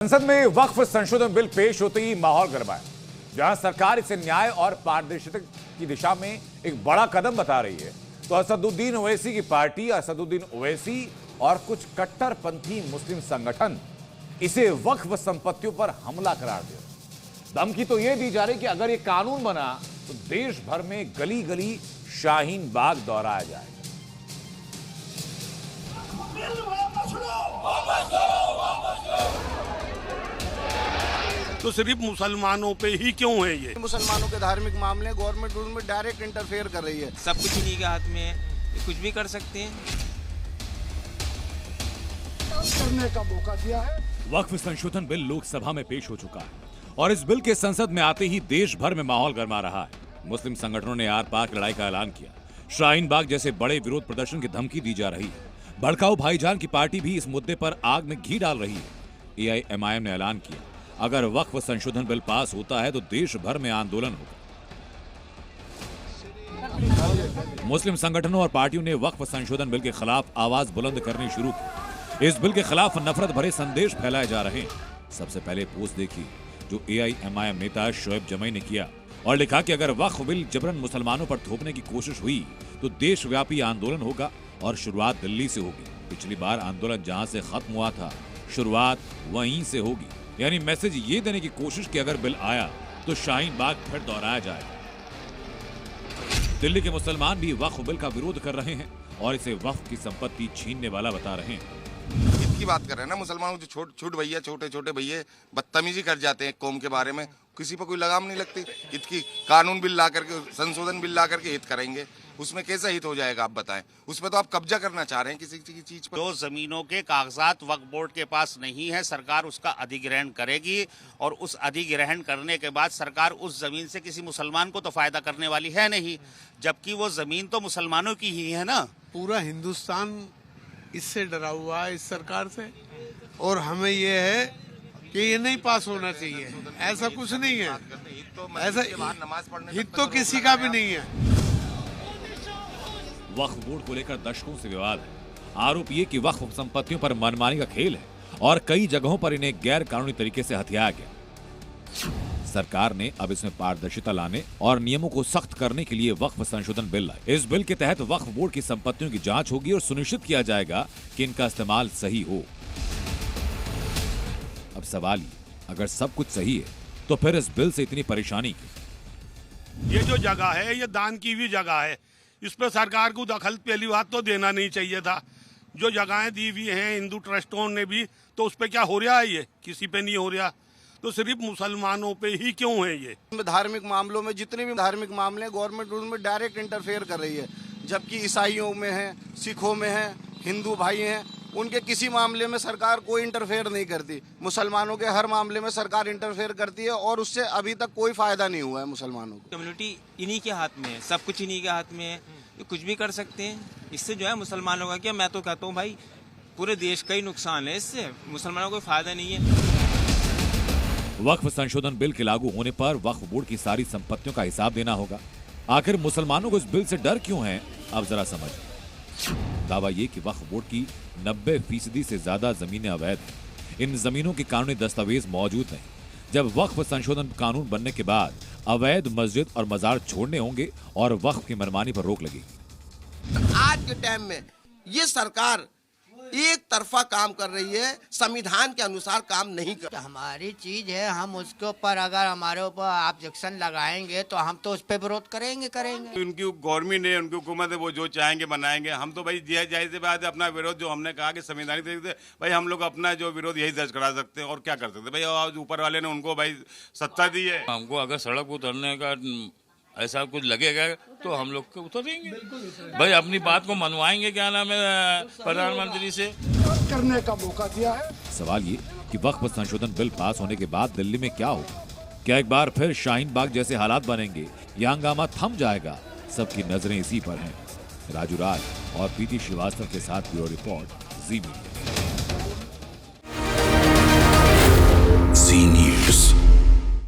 संसद में वक्फ संशोधन बिल पेश होते ही माहौल गरमाया। जहां सरकार इसे न्याय और पारदर्शिता की दिशा में एक बड़ा कदम बता रही है, तो असदुद्दीन ओवैसी की पार्टी असदुद्दीन ओवैसी और कुछ कट्टरपंथी मुस्लिम संगठन इसे वक्फ संपत्तियों पर हमला करार दिया। धमकी तो यह दी जा रही कि अगर यह कानून बना तो देश भर में गली गली शाहीन बाग दोहराया जाएगा। तो सिर्फ मुसलमानों पे ही क्यों है ये? मुसलमानों के धार्मिक मामले गवर्नमेंट उसमें डायरेक्ट इंटरफेयर कर रही है। सब कुछ इन्हीं के हाथ में है, कुछ भी कर सकते हैं। करने का मौका दिया है। वक्फ संशोधन बिल लोकसभा में पेश हो चुका है और इस बिल के संसद में आते ही देश भर में माहौल गरमा रहा है। मुस्लिम संगठनों ने आर पार लड़ाई का ऐलान किया। शाहीन बाग जैसे बड़े विरोध प्रदर्शन की धमकी दी जा रही है। भड़काऊ भाईजान की पार्टी भी इस मुद्दे पर आग में घी डाल रही है। AIMIM ने ऐलान किया, अगर वक्फ संशोधन बिल पास होता है तो देश भर में आंदोलन होगा। मुस्लिम संगठनों और पार्टियों ने वक्फ संशोधन बिल के खिलाफ आवाज बुलंद करनी शुरू की। इस बिल के खिलाफ नफरत भरे संदेश फैलाए जा रहे हैं। सबसे पहले पोस्ट देखी जो AIMIM नेता शोएब जमई ने किया और लिखा कि अगर वक्फ बिल जबरन मुसलमानों पर थोपने की कोशिश हुई तो देशव्यापी आंदोलन होगा और शुरुआत दिल्ली से होगी। पिछली बार आंदोलन जहां से खत्म हुआ था, शुरुआत वहीं से होगी। यानी मैसेज ये देने की कोशिश कि अगर बिल आया तो शाहीन बाग फिर दोहराया जाएगा। दिल्ली के मुसलमान भी वक्फ बिल का विरोध कर रहे हैं और इसे वक्फ की संपत्ति छीनने वाला बता रहे हैं। ईद की बात कर रहे हैं ना, मुसलमानों जो छोटे भैया छोटे छोटे भैया बदतमीजी कर जाते हैं कौम के बारे में, किसी पर कोई लगाम नहीं लगती। हित की कानून बिल ला करके, संशोधन बिल ला करके हित करेंगे, उसमें कैसा हित हो जाएगा आप बताएं? उसमें तो आप कब्जा करना चाह रहे हैं किसी की चीज पर। जो जमीनों के कागजात वक्फ बोर्ड के पास नहीं है, सरकार उसका अधिग्रहण करेगी और उस अधिग्रहण करने के बाद सरकार उस जमीन से किसी मुसलमान को तो फायदा करने वाली है नहीं, जबकि वो जमीन तो मुसलमानों की ही है ना। पूरा हिंदुस्तान इससे डरा हुआ है, इस सरकार से, और हमें ये है कि ये नहीं पास होना चाहिए। ऐसा कुछ नहीं है, ऐसा हित तो किसी का भी नहीं है। वक्फ बोर्ड को लेकर दशकों से विवाद है। आरोप ये कि वक्फ संपत्तियों पर मनमानी का खेल है और कई जगहों पर इन्हें गैर कानूनी तरीके से हथियाया गया। सरकार ने अब इसमें पारदर्शिता लाने और नियमों को सख्त करने के लिए वक्फ संशोधन बिल लाए। इस बिल के तहत वक्फ बोर्ड की संपत्तियों की जांच होगी और सुनिश्चित किया जाएगा कि इनका इस्तेमाल सही हो। अब सवाल ये, अगर सब कुछ सही है तो फिर इस बिल से इतनी परेशानी क्यों? ये जो जगह है ये दान की भी जगह है, इस पर सरकार को दखल पहली बात तो देना नहीं चाहिए था। जो जगहें दी हुई हैं हिंदू ट्रस्टों ने भी, तो उस पर क्या हो रहा है? ये किसी पे नहीं हो रहा, तो सिर्फ मुसलमानों पे ही क्यों है ये? धार्मिक मामलों में जितने भी धार्मिक मामले गवर्नमेंट उसमें डायरेक्ट इंटरफेयर कर रही है, जबकि ईसाइयों में है, सिखों में है, हिंदू भाई हैं, उनके किसी मामले में सरकार कोई इंटरफेयर नहीं करती। मुसलमानों के हर मामले में सरकार इंटरफेयर करती है और उससे अभी तक कोई फायदा नहीं हुआ है मुसलमानों को। कम्युनिटी इन्हीं के हाथ में है, सब कुछ इन्हीं के हाथ में है, ये कुछ भी कर सकते हैं। इससे जो है मुसलमानों का क्या, मैं तो कहता हूँ भाई पूरे देश का ही नुकसान है, इससे मुसलमानों को कोई फायदा नहीं है। वक्फ संशोधन बिल के लागू होने पर वक्फ बोर्ड की सारी संपत्तियों का हिसाब देना होगा। आखिर मुसलमानों को इस बिल से डर क्यों है, अब जरा समझ। दावा ये कि वक्फ बोर्ड की 90% से ज्यादा जमीनें अवैध हैं। इन जमीनों के कानूनी दस्तावेज मौजूद नहीं। जब वक्फ संशोधन कानून बनने के बाद अवैध मस्जिद और मजार छोड़ने होंगे और वक्फ की मनमानी पर रोक लगेगी। आज के टाइम में ये सरकार एक तरफा काम कर रही है, संविधान के अनुसार काम नहीं कर। हमारी चीज है, हम उसके ऊपर अगर हमारे ऊपर ऑब्जेक्शन लगाएंगे तो हम तो उस पर विरोध करेंगे। उनकी गवर्नमेंट है, उनकी हुकूमत है, वो जो चाहेंगे बनाएंगे। हम तो भाई जाहिर सी बात है अपना विरोध, जो हमने कहा कि संवैधानिक तरीके से भाई हम लोग अपना जो विरोध यही दर्ज करा सकते हैं और क्या कर सकते हैं। भाई ऊपर वाले ने उनको भाई सत्ता दी है। हमको अगर सड़क उतरने का ऐसा कुछ लगेगा तो हम लोग उतरेंगे भाई, अपनी बात को मनवाएंगे। क्या नाम है, प्रधानमंत्री से करने का मौका दिया है। सवाल ये कि वक्फ संशोधन बिल पास होने के बाद दिल्ली में क्या होगा? क्या एक बार फिर शाहीन बाग जैसे हालात बनेंगे या हंगामा थम जाएगा? सबकी नजरें इसी पर हैं। राजू राज और प्रीति श्रीवास्तव के साथ ब्यूरो रिपोर्ट, जी मीडिया।